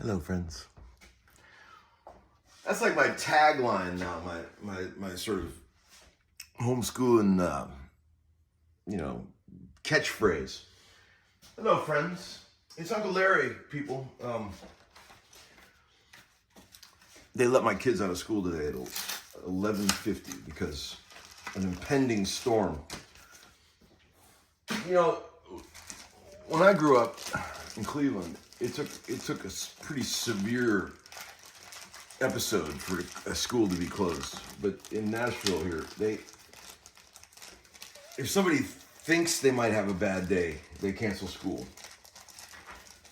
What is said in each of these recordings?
Hello, friends. That's like my tagline now, my sort of homeschooling, catchphrase. Hello, friends. It's Uncle Larry, people. They let my kids out of school today at 11:50 because an impending storm. You know, when I grew up in Cleveland, it took a pretty severe episode for a school to be closed. But in Nashville here, if somebody thinks they might have a bad day, they cancel school.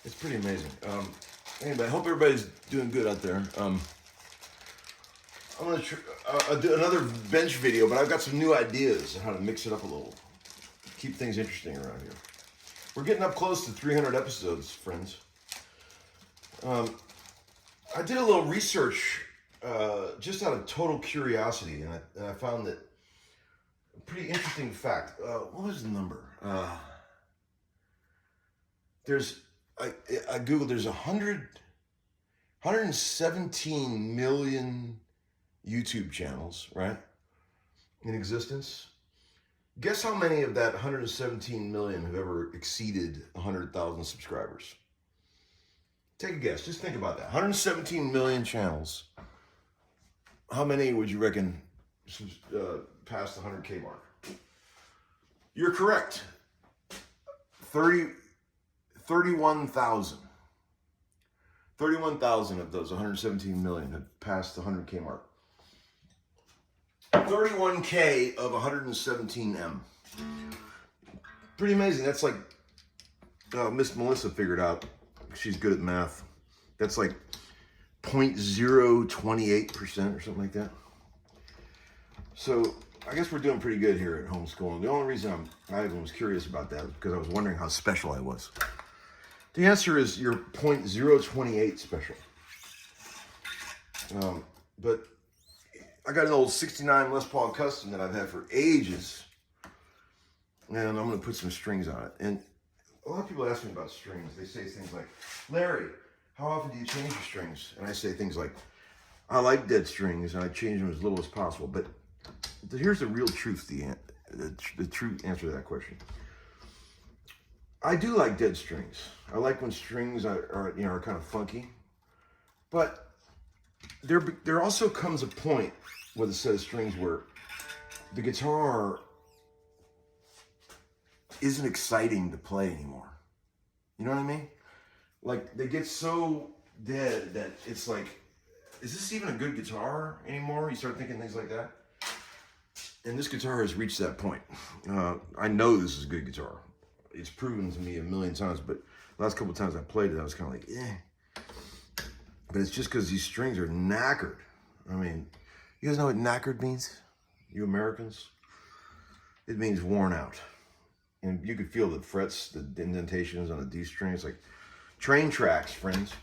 It's pretty amazing. Anyway, I hope everybody's doing good out there. I'm gonna do another bench video, but I've got some new ideas on how to mix it up a little, keep things interesting around here. We're getting up close to 300 episodes, friends. I did a little research just out of total curiosity, and I found that a pretty interesting fact. What was the number? I Googled, there's 117 million YouTube channels, right, in existence. Guess how many of that 117 million have ever exceeded 100,000 subscribers? Take a guess. Just think about that. 117 million channels. How many would you reckon passed the 100K mark? You're correct. 31,000. 31,000 of those 117 million have passed the 100K mark. 31K of 117M. Pretty amazing. That's like Miss Melissa figured out. She's good at math. That's like 0.028% or something like that. So I guess we're doing pretty good here at Homeskoolin. The only reason I even was curious about that was because I was wondering how special I was. The answer is you're 0.028 special. But I got an old 69 Les Paul Custom that I've had for ages, and I'm going to put some strings on it. And a lot of people ask me about strings. They say things like, Larry, how often do you change your strings? And I say things like, I like dead strings, and I change them as little as possible. But here's the real truth, the true answer to that question. I do like dead strings. I like when strings are kind of funky. But there also comes a point with a set of strings where the guitar isn't exciting to play anymore. You know what I mean? Like, they get so dead that it's like, is this even a good guitar anymore? You start thinking things like that. And this guitar has reached that point. I know this is a good guitar. It's proven to me a million times, but the last couple of times I played it, I was kind of like, eh. But it's just because these strings are knackered. I mean, you guys know what knackered means? You Americans? It means worn out. And you could feel the frets, the indentations on the D string. It's like train tracks, friends.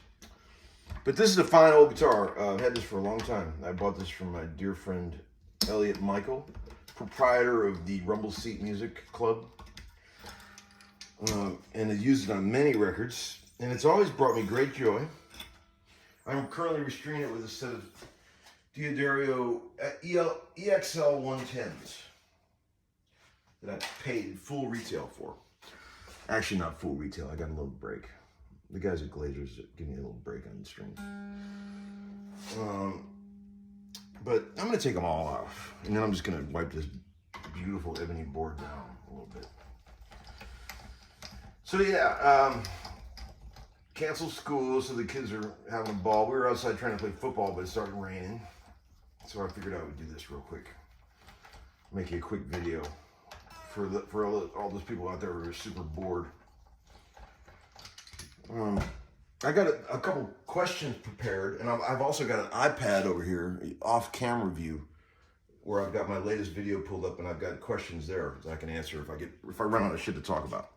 But this is a fine old guitar. I've had this for a long time. I bought this from my dear friend, Elliot Michael, proprietor of the Rumble Seat Music Club. And I used it on many records. And it's always brought me great joy. I'm currently restraining it with a set of Diodario EXL 110s that I paid full retail for. Actually, not full retail. I got a little break. The guys at Glazers give me a little break on the strings. But I'm going to take them all off. And then I'm just going to wipe this beautiful ebony board down a little bit. So yeah, canceled school, so the kids are having a ball. We were outside trying to play football, but it started raining. So I figured I would do this real quick. Make you a quick video for all those people out there who are super bored. I got a couple questions prepared, and I've also got an iPad over here, off-camera view, where I've got my latest video pulled up, and I've got questions there that I can answer if I run out of shit to talk about.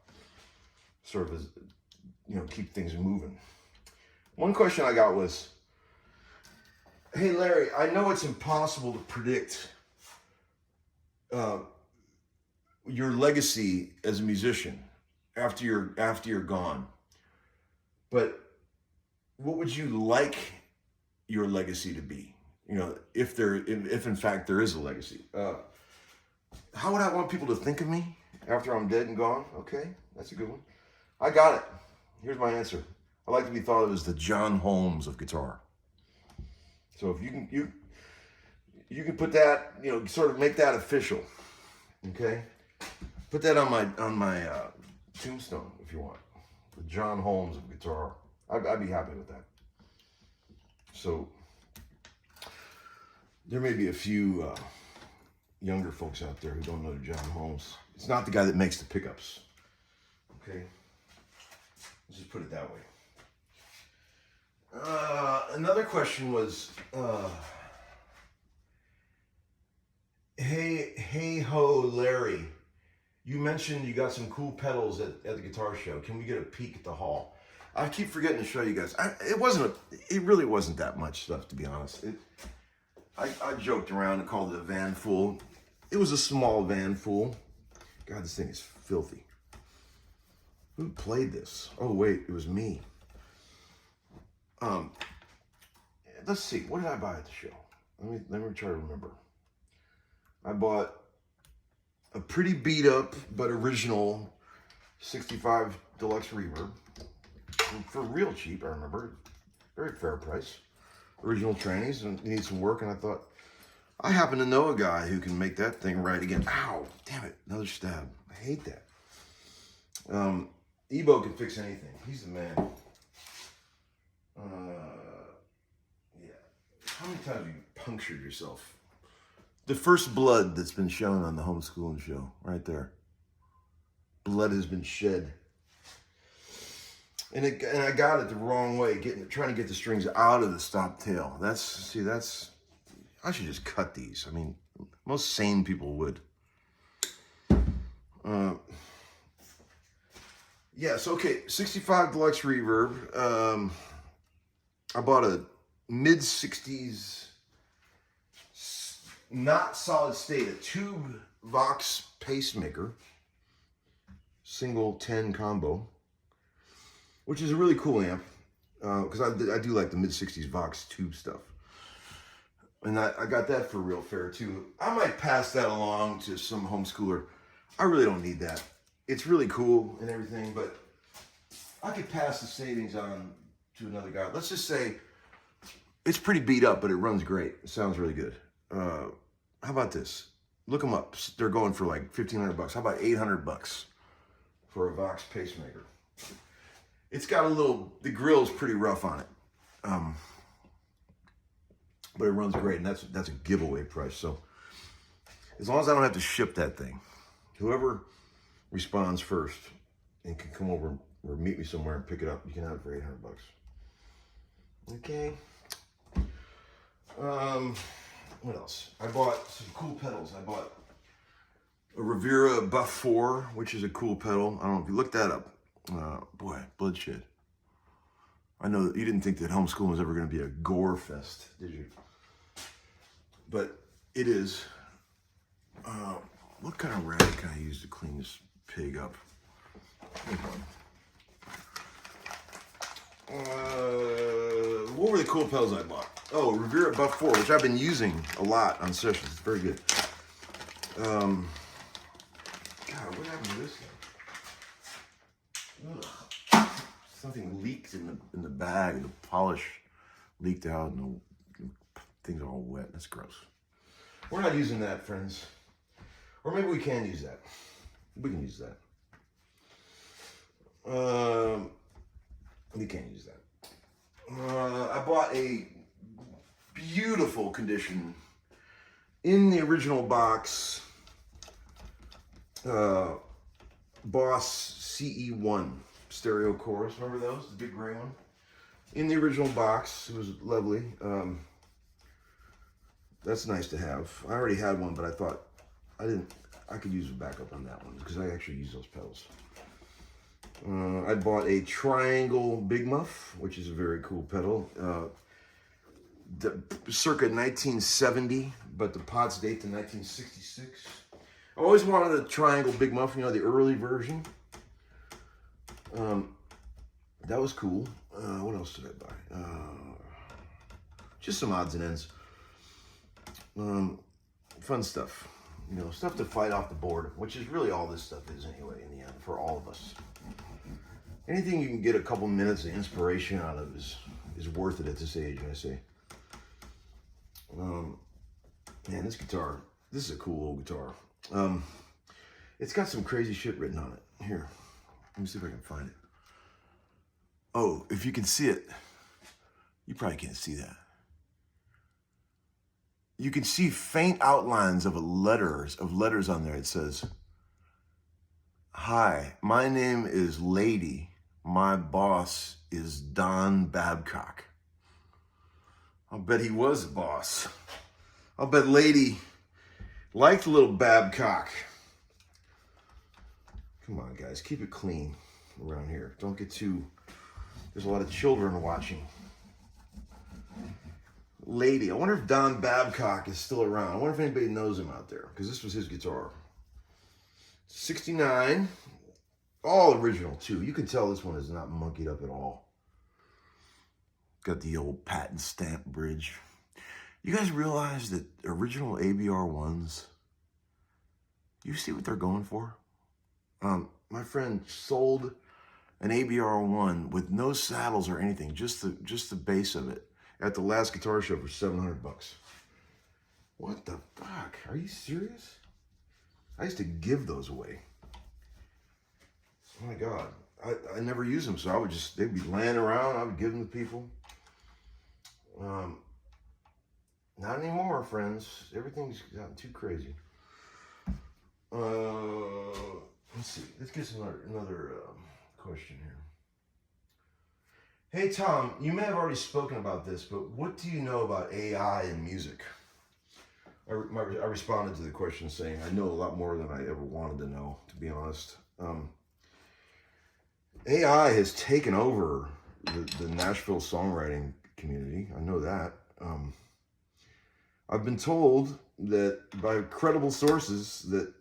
Sort of as, keep things moving. One question I got was, hey Larry, I know it's impossible to predict your legacy as a musician after you're gone, but what would you like your legacy to be? You know, if in fact there is a legacy. How would I want people to think of me after I'm dead and gone? Okay, that's a good one. I got it. Here's my answer. I like to be thought of as the John Holmes of guitar. So if you can put that, you know, sort of make that official. Okay, put that on my tombstone if you want. The John Holmes of guitar. I'd be happy with that. So there may be a few younger folks out there who don't know John Holmes. It's not the guy that makes the pickups. Okay, let's just put it that way. Another question was, hey ho Larry, you mentioned you got some cool pedals at the guitar show. Can we get a peek at the haul? I keep forgetting to show you guys. It really wasn't that much stuff, to be honest. I joked around and called it a van full. It was a small van full. God, this thing is filthy. Who played this? Oh wait, it was me. Let's see. What did I buy at the show? Let me try to remember. I bought a pretty beat up but original 65 deluxe reverb for real cheap. I remember, very fair price. Original trannies, and you need some work. And I thought, I happen to know a guy who can make that thing right again. Ow! Damn it! Another stab. I hate that. Ebo can fix anything. He's the man. Yeah. How many times have you punctured yourself? The first blood that's been shown on the Homeskoolin show, right there. Blood has been shed. And I got it the wrong way, trying to get the strings out of the stop tail. I should just cut these. I mean, most sane people would. Yes, okay, 65 deluxe reverb. I bought a mid-60s, not solid state, a tube Vox pacemaker, single 10 combo, which is a really cool amp, because I do like the mid-60s Vox tube stuff. And I got that for real fair too. I might pass that along to some homeschooler. I really don't need that. It's really cool and everything, but I could pass the savings on to another guy. Let's just say it's pretty beat up, but it runs great. It sounds really good. How about this? Look them up. They're going for like $1,500. How about $800 for a Vox pacemaker? It's got the grill's pretty rough on it. But it runs great, and that's a giveaway price. So as long as I don't have to ship that thing, whoever responds first and can come over or meet me somewhere and pick it up, you can have it for $800. Okay. What else? I bought some cool pedals. I bought a Rivera Buff 4, which is a cool pedal. I don't know if you looked that up. Boy, bloodshed. I know that you didn't think that homeschooling was ever going to be a gore fest, did you? But it is. What kind of rag can I use to clean this pig up? What were the cool pedals I bought? Oh, Rivera Buff 4, which I've been using a lot on sessions. It's very good. God, what happened to this thing? Ugh. Something leaked in the bag. The polish leaked out, and the things are all wet. That's gross. We're not using that, friends. Or maybe we can use that. We can use that. We can't use that. I bought a beautiful condition in the original box Boss CE1 stereo chorus. Remember those? The big gray one? In the original box. It was lovely. That's nice to have. I already had one, but I thought I could use a backup on that one because I actually use those pedals. I bought a Triangle Big Muff, which is a very cool pedal. Circa 1970, but the pots date to 1966. I always wanted a Triangle Big Muff, you know, the early version. That was cool. What else did I buy? Just some odds and ends. Fun stuff. You know, stuff to fight off the board, which is really all this stuff is anyway, in the end, for all of us. Anything you can get a couple minutes of inspiration out of is worth it at this age, I say. Man, this guitar, this is a cool old guitar. It's got some crazy shit written on it. Here, let me see if I can find it. Oh, if you can see it, you probably can't see that. You can see faint outlines of letters on there. It says, "Hi, my name is Lady. My boss is Don Babcock." I'll bet he was a boss. I'll bet Lady liked little Babcock. Come on, guys, keep it clean around here. Don't get too... There's a lot of children watching. Lady, I wonder if Don Babcock is still around. I wonder if anybody knows him out there, because this was his guitar. 69, all original too. You can tell this one is not monkeyed up at all. Got the old patent stamp bridge. You guys realize that original ABR ones, you see what they're going for? My friend sold an ABR one with no saddles or anything, just the base of it, at the last guitar show for $700. What the fuck? Are you serious? I used to give those away. Oh my God. I never used them, so they'd be laying around. I would give them to people. Not anymore, friends. Everything's gotten too crazy. Let's see. Let's get another question here. Hey, Tom, you may have already spoken about this, but what do you know about AI in music? I responded to the question saying, I know a lot more than I ever wanted to know, to be honest. AI has taken over the Nashville songwriting community. I know that. I've been told that by credible sources that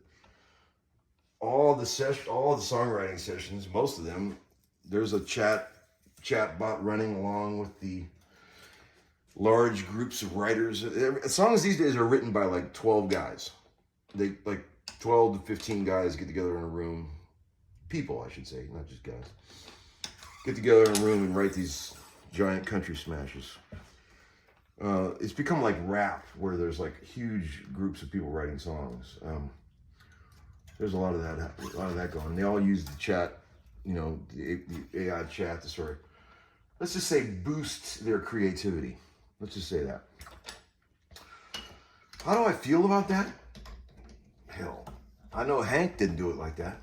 all the songwriting sessions, most of them, there's a chat bot running along with the large groups of writers. Songs these days are written by like 12 guys. They like 12 to 15 guys get together in a room. People, I should say, not just guys. Get together in a room and write these giant country smashes. It's become like rap, where there's like huge groups of people writing songs. There's a lot of that going. They all use the chat, the AI chat to sort of, let's just say, boost their creativity. Let's just say that. How do I feel about that? Hell, I know Hank didn't do it like that.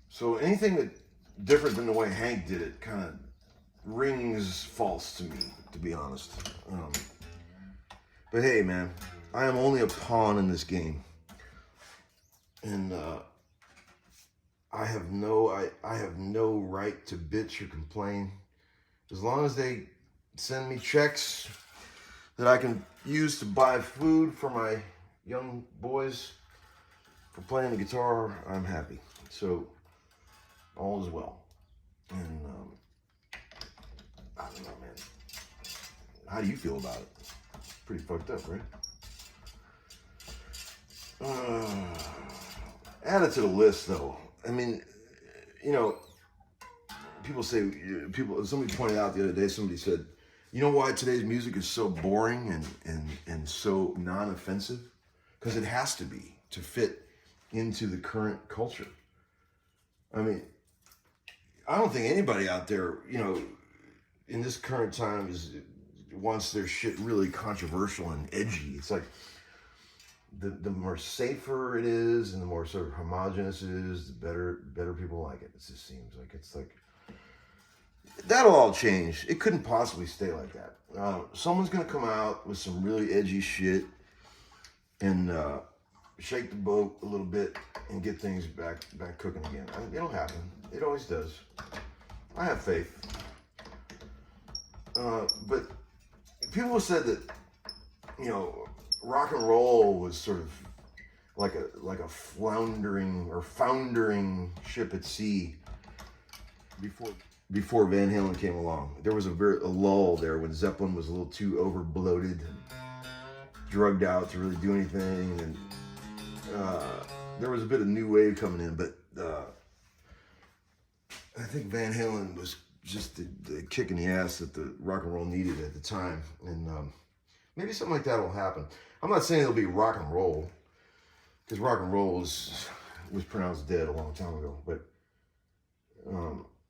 So anything that different than the way Hank did it kind of rings false to me, to be honest. But hey, man, I am only a pawn in this game, and I have no right to bitch or complain. As long as they send me checks that I can use to buy food for my young boys for playing the guitar, I'm happy. So all is well. And I don't know, man. How do you feel about it? Pretty fucked up, right? Add it to the list, though. I mean, somebody pointed out the other day, somebody said, you know why today's music is so boring and so non-offensive? Because it has to be to fit into the current culture. I mean, I don't think anybody out there, in this current time wants their shit really controversial and edgy. It's like the more safer it is and the more sort of homogenous it is, the better people like it. It just seems like it's like that'll all change. It couldn't possibly stay like that. Someone's gonna come out with some really edgy shit and shake the boat a little bit and get things back cooking again. It'll happen. It always does. I have faith. But people have said that, rock and roll was sort of like a floundering or foundering ship at sea before Van Halen came along. There was a lull there when Zeppelin was a little too over-bloated and drugged out to really do anything. And there was a bit of new wave coming in, but I think Van Halen was just the kick in the ass that the rock and roll needed at the time. And maybe something like that will happen. I'm not saying it'll be rock and roll, because rock and roll was pronounced dead a long time ago. But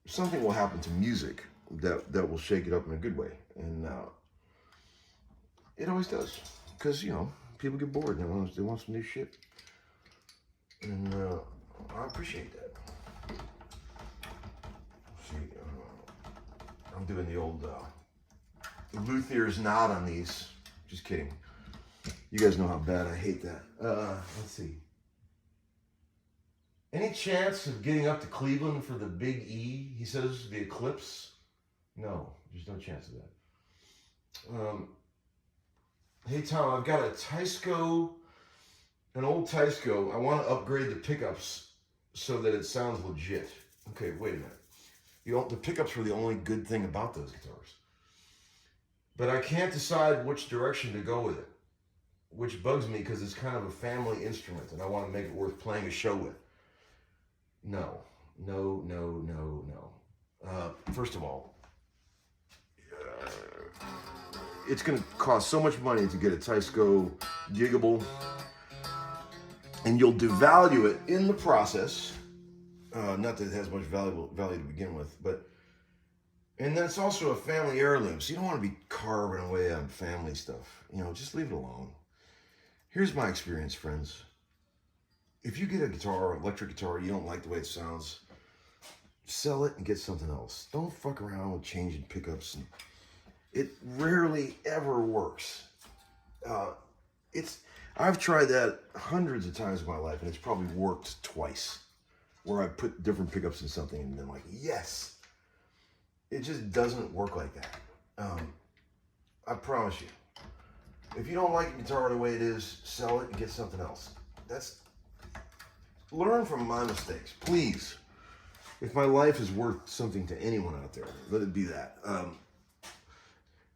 something will happen to music that will shake it up in a good way. And it always does. Because, people get bored. They want some new shit. And I appreciate that. See, I'm doing the old luthier's knot on these. Just kidding. You guys know how bad I hate that. Let's see. Any chance of getting up to Cleveland for the Big E? He says the eclipse. No, there's no chance of that. Hey Tom, I've got a an old Teisco. I want to upgrade the pickups so that it sounds legit. Okay, wait a minute. The pickups were the only good thing about those guitars. But I can't decide which direction to go with it, which bugs me because it's kind of a family instrument and I want to make it worth playing a show with. No. First of all, it's going to cost so much money to get a Teisco giggable, and you'll devalue it in the process. Not that it has much value to begin with, and that's also a family heirloom, so you don't want to be carving away on family stuff. Just leave it alone. Here's my experience, friends. If you get a guitar, electric guitar, you don't like the way it sounds, sell it and get something else. Don't fuck around with changing pickups. It rarely ever works. I've tried that hundreds of times in my life, and it's probably worked twice, where I put different pickups in something and been like, yes. It just doesn't work like that. I promise you. If you don't like a guitar the way it is, sell it and get something else. Learn from my mistakes, please. If my life is worth something to anyone out there, let it be that.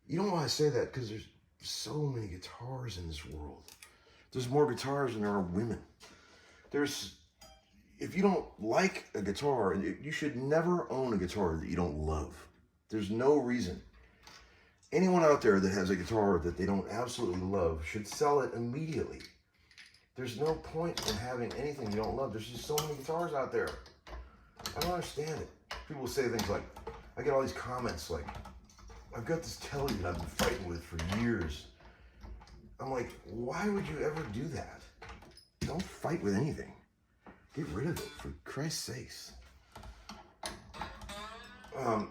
You know why I say that? Because there's so many guitars in this world. There's more guitars than there are women. If you don't like a guitar, you should never own a guitar that you don't love. There's no reason. Anyone out there that has a guitar that they don't absolutely love should sell it immediately. There's no point in having anything you don't love. There's just so many guitars out there. I don't understand it. People say things like, I get all these comments like, I've got this Telly that I've been fighting with for years. I'm like, why would you ever do that? Don't fight with anything. Get rid of it, for Christ's sakes.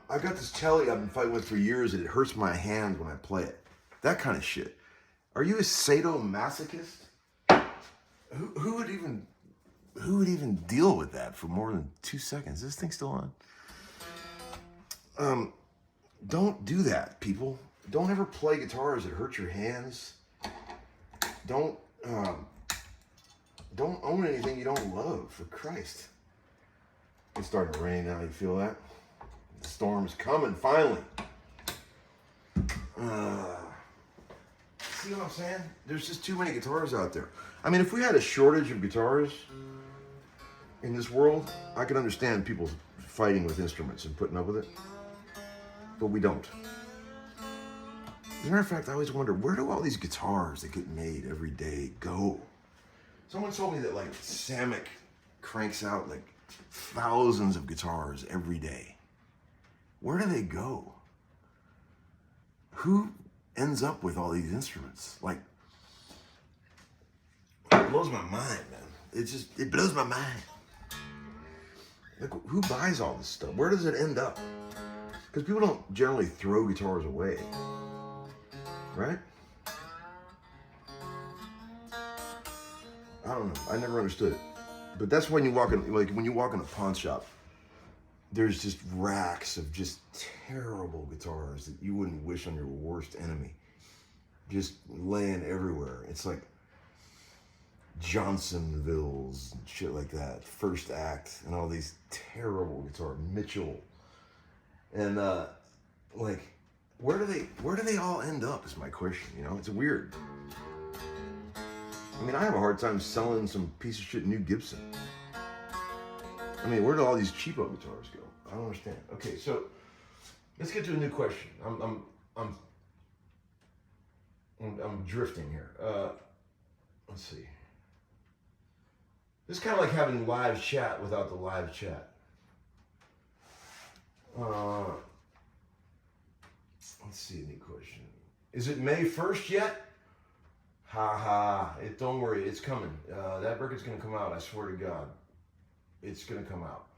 I've got this Telly I've been fighting with for years and it hurts my hand when I play it. That kind of shit. Are you a sadomasochist? Who would even deal with that for more than 2 seconds? Is this thing still on? Don't do that, people. Don't ever play guitars that hurt your hands. Don't own anything you don't love, for Christ. It's starting to rain now, you feel that? The storm is coming, finally. See what I'm saying? There's just too many guitars out there. I mean, if we had a shortage of guitars in this world, I could understand people fighting with instruments and putting up with it. But we don't. As a matter of fact, I always wonder, where do all these guitars that get made every day go? Someone told me that like Samick cranks out like thousands of guitars every day. Where do they go? Who ends up with all these instruments? Like, it blows my mind, man. It blows my mind. Like, who buys all this stuff? Where does it end up? Because people don't generally throw guitars away, right? I don't know. I never understood it. But that's when you walk in, like when you walk in a pawn shop, there's just racks of just terrible guitars that you wouldn't wish on your worst enemy. Just laying everywhere. It's like Johnsonvilles and shit like that. First Act and all these terrible guitars. Mitchell. And like, where do they all end up? Is my question. You know, it's weird. I mean, I have a hard time selling some piece of shit new Gibson. I mean, where do all these cheapo guitars go? I don't understand. Okay, so let's get to a new question. I'm drifting here. Let's see. It's kind of like having live chat without the live chat. Let's see, a new question. Is it May 1st yet? Ha ha. Don't worry, it's coming. That record's going to come out, I swear to God. It's going to come out.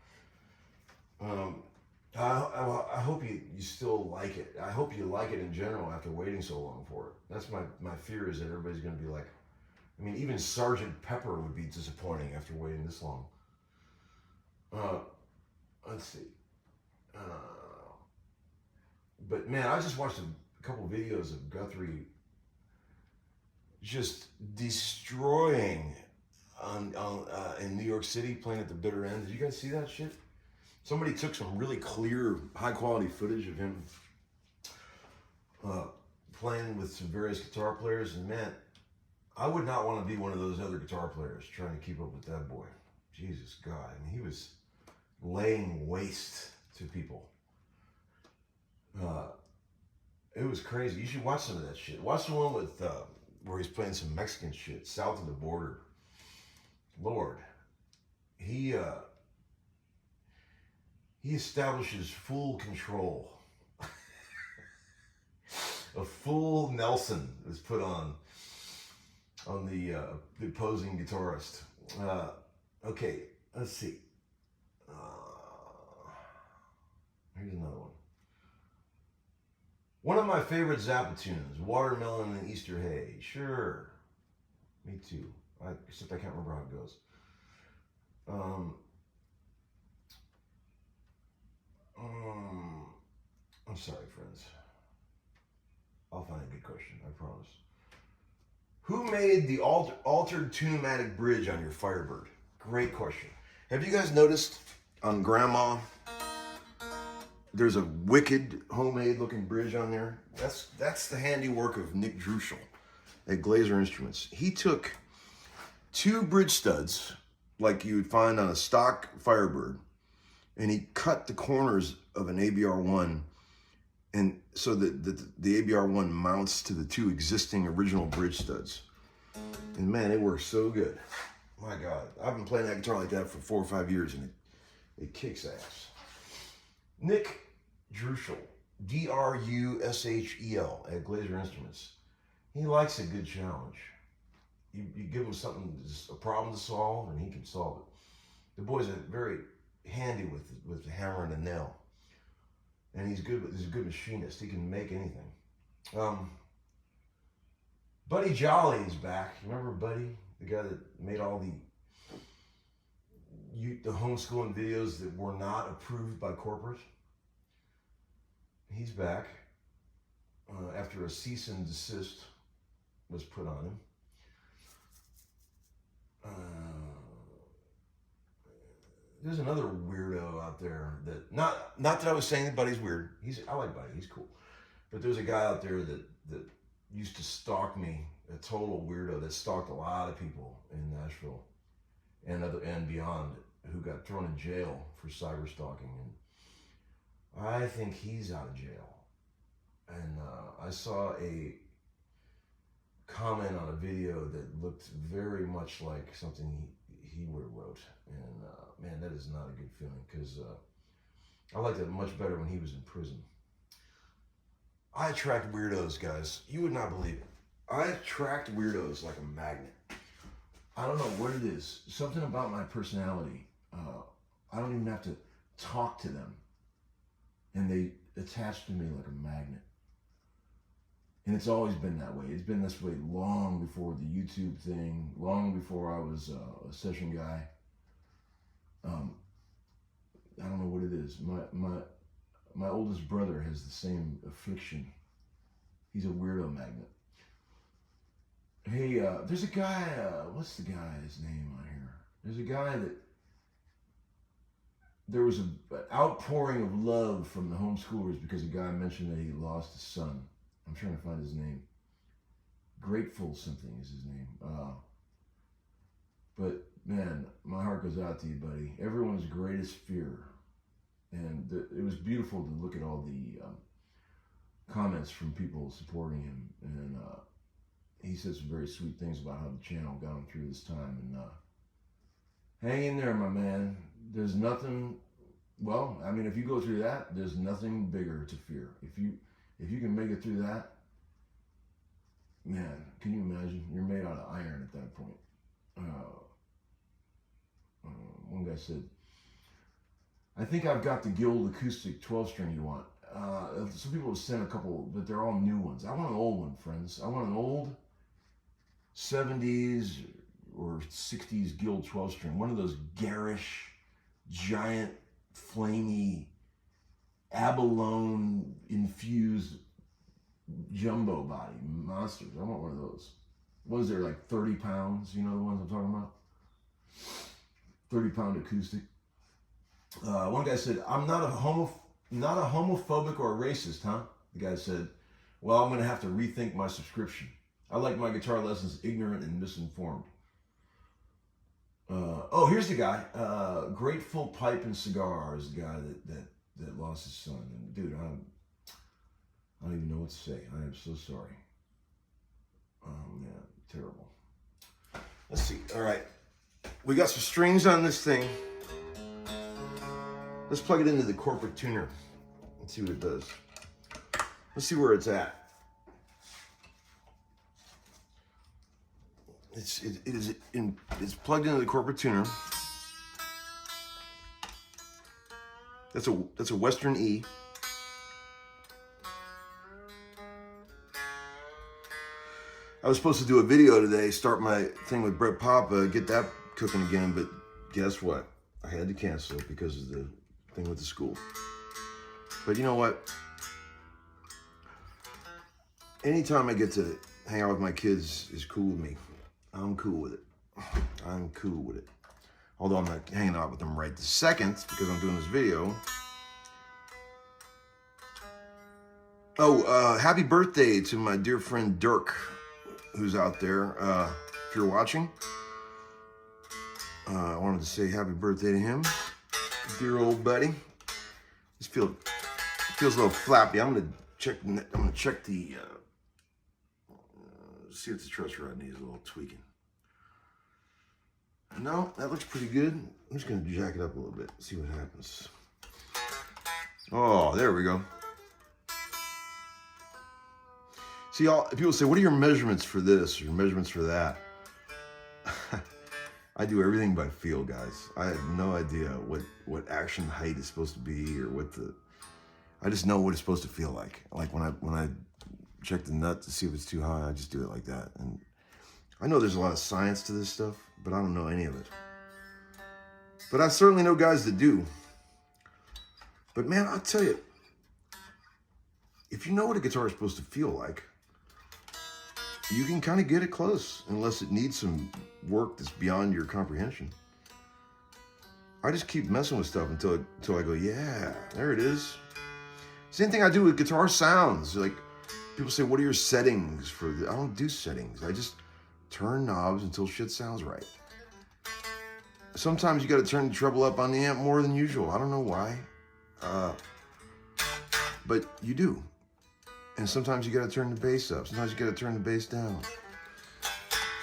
I hope you still like it. I hope you like it in general after waiting so long for it. That's my fear, is that everybody's going to be like, I mean, even Sergeant Pepper would be disappointing after waiting this long. Let's see. But man, I just watched a couple videos of Guthrie just destroying in New York City, playing at the bitter end. Did you guys see that shit? Somebody took some really clear, high quality footage of him playing with some various guitar players, and man, I would not want to be one of those other guitar players trying to keep up with that boy. Jesus God, I mean, he was laying waste to people. It was crazy. You should watch some of that shit. Watch the one with where he's playing some Mexican shit south of the border. Lord, he establishes full control. A full Nelson is put on the opposing guitarist. Okay, let's see. Here's another one. One of my favorite Zappa tunes, Watermelon and Easter Hay. Sure, me too. Except I can't remember how it goes. I'm sorry, friends. I'll find a good question, I promise. Who made the altered Tune-o-matic bridge on your Firebird? Great question. Have you guys noticed on Grandma, there's a wicked homemade looking bridge on there? That's the handiwork of Nick Druschel at Glaser Instruments. He took two bridge studs, like you would find on a stock Firebird, and he cut the corners of an ABR1, and so that the ABR1 mounts to the two existing original bridge studs. And man, it works so good. My God, I've been playing that guitar like that for 4 or 5 years, and it kicks ass. Nick Druschel, Drushel at Glaser Instruments. He likes a good challenge. You give him something, a problem to solve, and he can solve it. The boy's very handy with the hammer and the nail, and he's a good machinist. He can make anything. Buddy Jolly is back. Remember Buddy, the guy that made all the homeschooling videos that were not approved by corporate? He's back after a cease and desist was put on him. There's another weirdo out there that not that I was saying that Buddy's weird. I like Buddy. He's cool. But there's a guy out there that used to stalk me, a total weirdo that stalked a lot of people in Nashville and beyond, who got thrown in jail for cyber stalking. And I think he's out of jail. And I saw a comment on a video that looked very much like something he would have wrote. And man, that is not a good feeling, because I liked it much better when he was in prison. I attract weirdos, guys. You would not believe it. I attract weirdos like a magnet. I don't know what it is. Something about my personality. I don't even have to talk to them, and they attach to me like a magnet. And it's always been that way. It's been this way long before the YouTube thing, long before I was a session guy. I don't know what it is. My oldest brother has the same affliction. He's a weirdo magnet. Hey, there's a guy, what's the guy's name on here? There's a guy that there was an outpouring of love from the homeschoolers because a guy mentioned that he lost his son. I'm trying to find his name. Grateful something is his name. But man, my heart goes out to you, buddy. Everyone's greatest fear. And it was beautiful to look at all the comments from people supporting him. And he said some very sweet things about how the channel got him through this time. And hang in there, my man. There's nothing, well, I mean, if you go through that, there's nothing bigger to fear. If you can make it through that, man, can you imagine? You're made out of iron at that point. One guy said, I think I've got the Guild acoustic 12-string you want. Some people have sent a couple, but they're all new ones. I want an old one, friends. I want an old 70s or 60s Guild 12-string. One of those garish, giant, flamey, abalone-infused jumbo body monsters. I want one of those. What is there, like 30 pounds? You know the ones I'm talking about? 30-pound acoustic. One guy said, I'm not a homophobic or a racist, huh? The guy said, well, I'm going to have to rethink my subscription. I like my guitar lessons ignorant and misinformed. Oh, here's the guy. Grateful Pipe and Cigar is the guy that lost his son. And dude, I don't even know what to say. I am so sorry. Oh man, terrible. Let's see. All right, we got some strings on this thing. Let's plug it into the corporate tuner and see what it does. Let's see where it's at. It's plugged into the corporate tuner. That's a Western E. I was supposed to do a video today, start my thing with Brett Papa, get that cooking again, but guess what? I had to cancel it because of the thing with the school. But you know what? Anytime I get to hang out with my kids is cool with me. I'm cool with it. I'm cool with it. Although I'm not hanging out with them right this second because I'm doing this video. Oh, happy birthday to my dear friend Dirk, who's out there. If you're watching, I wanted to say happy birthday to him. Dear old buddy. This feels a little flappy. I'm gonna check the see if the truss rod needs a little tweaking. No, that looks pretty good. I'm just gonna jack it up a little bit, see what happens. Oh, there we go. See, people say, what are your measurements for this or your measurements for that? I do everything by feel, guys. I have no idea what action height is supposed to be or I just know what it's supposed to feel like. Like when I check the nut to see if it's too high, I just do it like that. And I know there's a lot of science to this stuff, but I don't know any of it. But I certainly know guys that do. But man, I'll tell you, if you know what a guitar is supposed to feel like, you can kind of get it close, unless it needs some work that's beyond your comprehension. I just keep messing with stuff until I go, yeah, there it is. Same thing I do with guitar sounds. Like, people say, what are your settings for I don't do settings. I just turn knobs until shit sounds right. Sometimes you got to turn the treble up on the amp more than usual. I don't know why, but you do. And sometimes you got to turn the bass up. Sometimes you got to turn the bass down.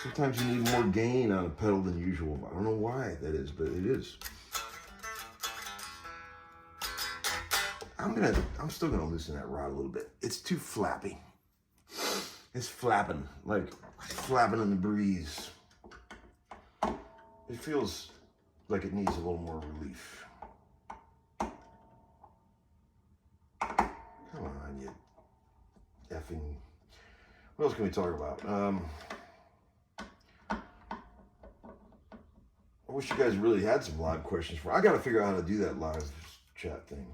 Sometimes you need more gain on a pedal than usual. I don't know why that is, but it is. I'm still gonna loosen that rod a little bit. It's too flappy. It's flapping, like flapping in the breeze. It feels like it needs a little more relief. Come on, you effing. What else can we talk about? I wish you guys really had some live questions for. I got to figure out how to do that live chat thing.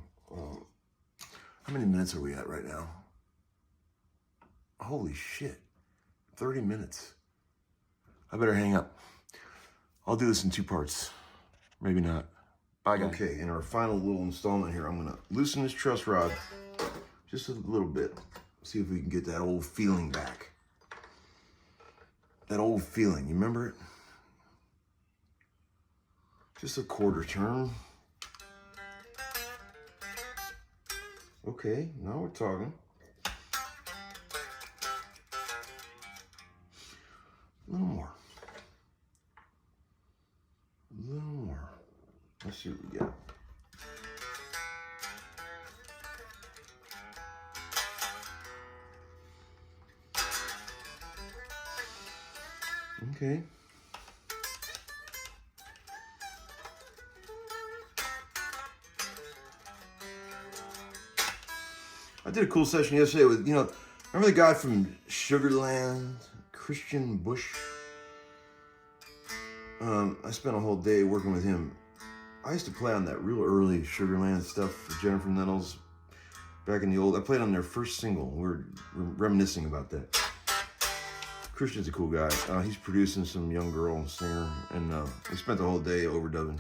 How many minutes are we at right now? Holy shit. 30 minutes. I better hang up. I'll do this in 2 parts. Maybe not. Bye, guys. Okay, in our final little installment here, I'm gonna loosen this truss rod just a little bit. See if we can get that old feeling back. That old feeling, you remember it? Just a quarter turn. Okay, now we're talking. A little more. A little more. Let's see what we got. Okay. I did a cool session yesterday with, remember the guy from Sugarland, Christian Bush? I spent a whole day working with him. I used to play on that real early Sugarland stuff for Jennifer Nettles back in the old. I played on their first single. We're reminiscing about that. Christian's a cool guy. He's producing some young girl singer, and we spent the whole day overdubbing.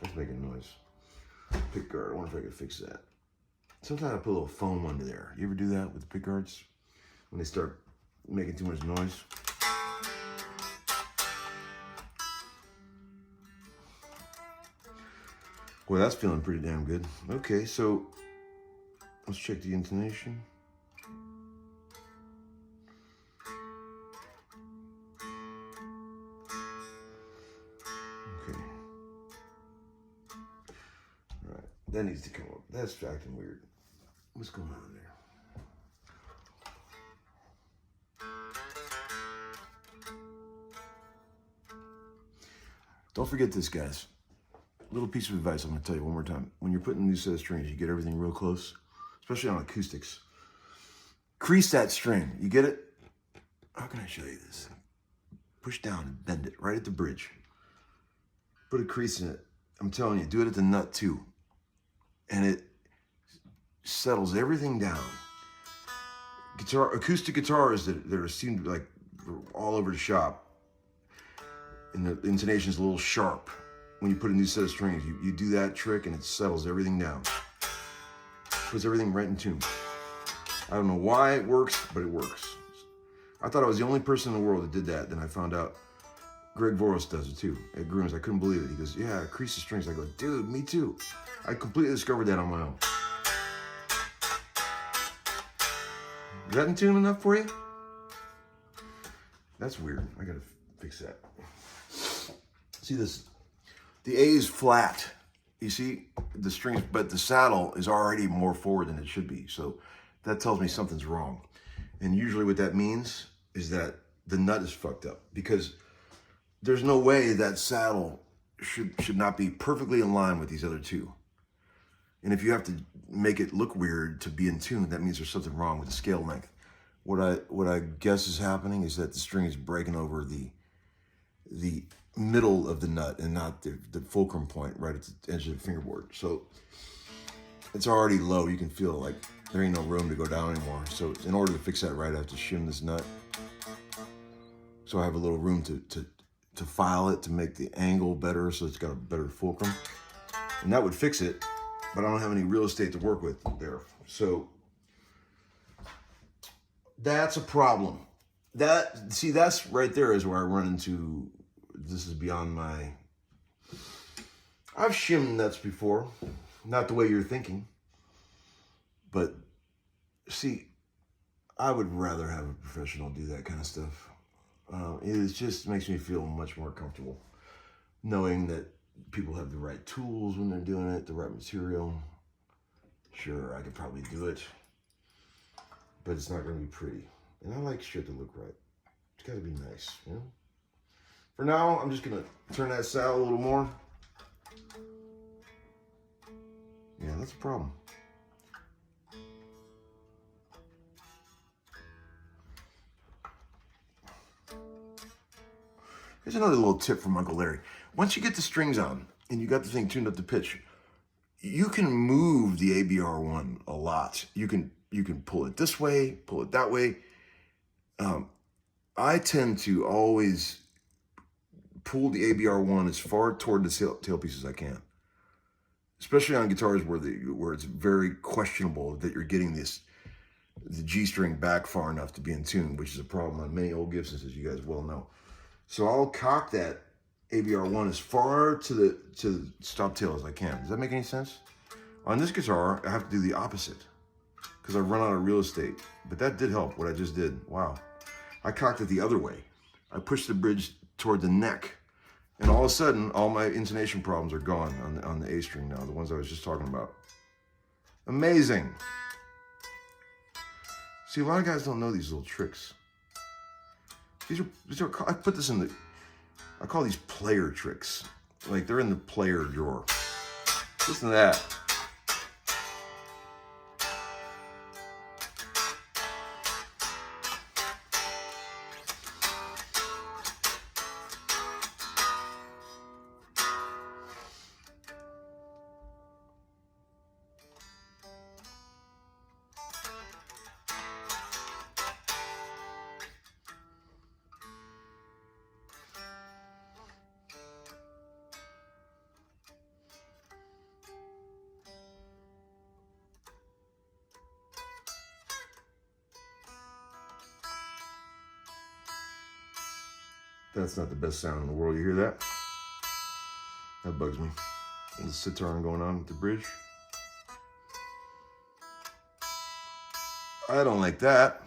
That's making noise. Pick guard. I wonder if I could fix that. Sometimes I put a little foam under there. You ever do that with the pick guards when they start making too much noise? Boy, that's feeling pretty damn good. Okay, so let's check the intonation. Okay. All right, that needs to come up. That's acting weird. What's going on there? Don't forget this, guys. Little piece of advice I'm going to tell you one more time. When you're putting a new set of strings, you get everything real close, especially on acoustics. Crease that string. You get it? How can I show you this? Push down and bend it right at the bridge. Put a crease in it. I'm telling you, do it at the nut too. And it settles everything down. Acoustic guitars that are seem like all over the shop, and the intonation's a little sharp. When you put a new set of strings, you do that trick and it settles everything down. Puts everything right in tune. I don't know why it works, but it works. I thought I was the only person in the world that did that. Then I found out Greg Voros does it too at Grooms. I couldn't believe it. He goes, yeah, crease the strings. I go, dude, me too. I completely discovered that on my own. Is that in tune enough for you? That's weird. I gotta fix that. See this? The A is flat. You see the strings, but the saddle is already more forward than it should be. So that tells me something's wrong. And usually what that means is that the nut is fucked up, because there's no way that saddle should not be perfectly in line with these other two. And if you have to make it look weird to be in tune, that means there's something wrong with the scale length. What I guess is happening is that the string is breaking over the middle of the nut and not the fulcrum point right at the edge of the fingerboard. So it's already low. You can feel like there ain't no room to go down anymore. So in order to fix that right, I have to shim this nut. So I have a little room to file it, to make the angle better, so it's got a better fulcrum. And that would fix it, but I don't have any real estate to work with there. So that's a problem. That's right there is where I run into, this is beyond my, I've shimmed nuts before, not the way you're thinking, but see, I would rather have a professional do that kind of stuff. It just makes me feel much more comfortable knowing that people have the right tools when they're doing it, the right material. Sure, I could probably do it, but it's not going to be pretty. And I like shit to look right. It's got to be nice, you know? For now, I'm just going to turn that saddle a little more. Yeah, that's a problem. Here's another little tip from Uncle Larry. Once you get the strings on and you got the thing tuned up to pitch, you can move the ABR1 a lot. You can pull it this way, pull it that way. I tend to always pull the ABR1 as far toward the tailpiece as I can. Especially on guitars where it's very questionable that you're getting the G string back far enough to be in tune, which is a problem on many old Gibsons, as you guys well know. So I'll cock that ABR1 as far to the stop tail as I can. Does that make any sense? On this guitar, I have to do the opposite because I've run out of real estate. But that did help, what I just did. Wow. I cocked it the other way. I pushed the bridge toward the neck. And all of a sudden, all my intonation problems are gone on the A string now, the ones I was just talking about. Amazing. See, a lot of guys don't know these little tricks. These are I put this in I call these player tricks. Like they're in the player drawer. Listen to that. That's not the best sound in the world. You hear that? That bugs me. The sitar going on with the bridge. I don't like that.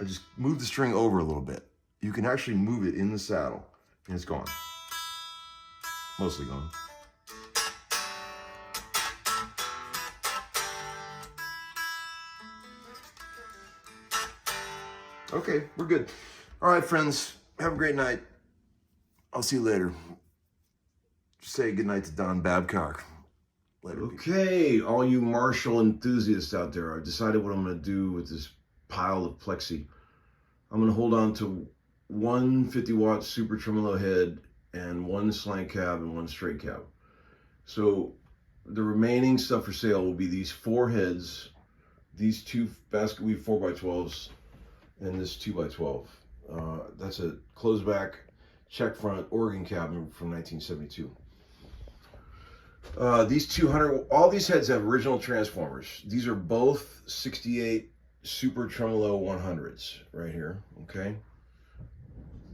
I just move the string over a little bit. You can actually move it in the saddle and it's gone. Mostly gone. Okay, we're good. All right, friends, have a great night. I'll see you later. Say goodnight to Don Babcock. Later. Okay, all you Marshall enthusiasts out there, I've decided what I'm going to do with this pile of plexi. I'm going to hold on to one 50-watt super tremolo head and one slant cab and one straight cab. So the remaining stuff for sale will be these 4 heads, these 2 basket weave 4x12s, and this 2x12. That's a closed back check front organ cabinet from 1972. These 200, all these heads have original transformers. These are both 68 Super Tremolo 100s right here, okay?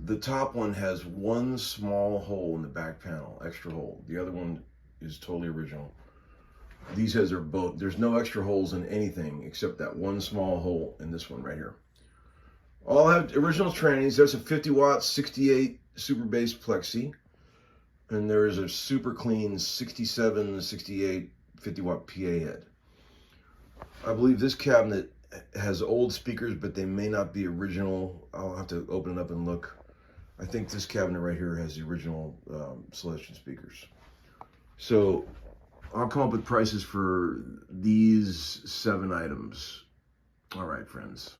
The top one has one small hole in the back panel, extra hole. The other one is totally original. These heads are both, there's no extra holes in anything except that one small hole in this one right here. All have original trannies. There's a 50-watt 68 super bass plexi, and there is a super clean 67 68 50-watt PA head. I believe this cabinet has old speakers, but they may not be original. I'll have to open it up and look. I think this cabinet right here has the original Celestion speakers. So I'll come up with prices for these 7 items. All right, friends.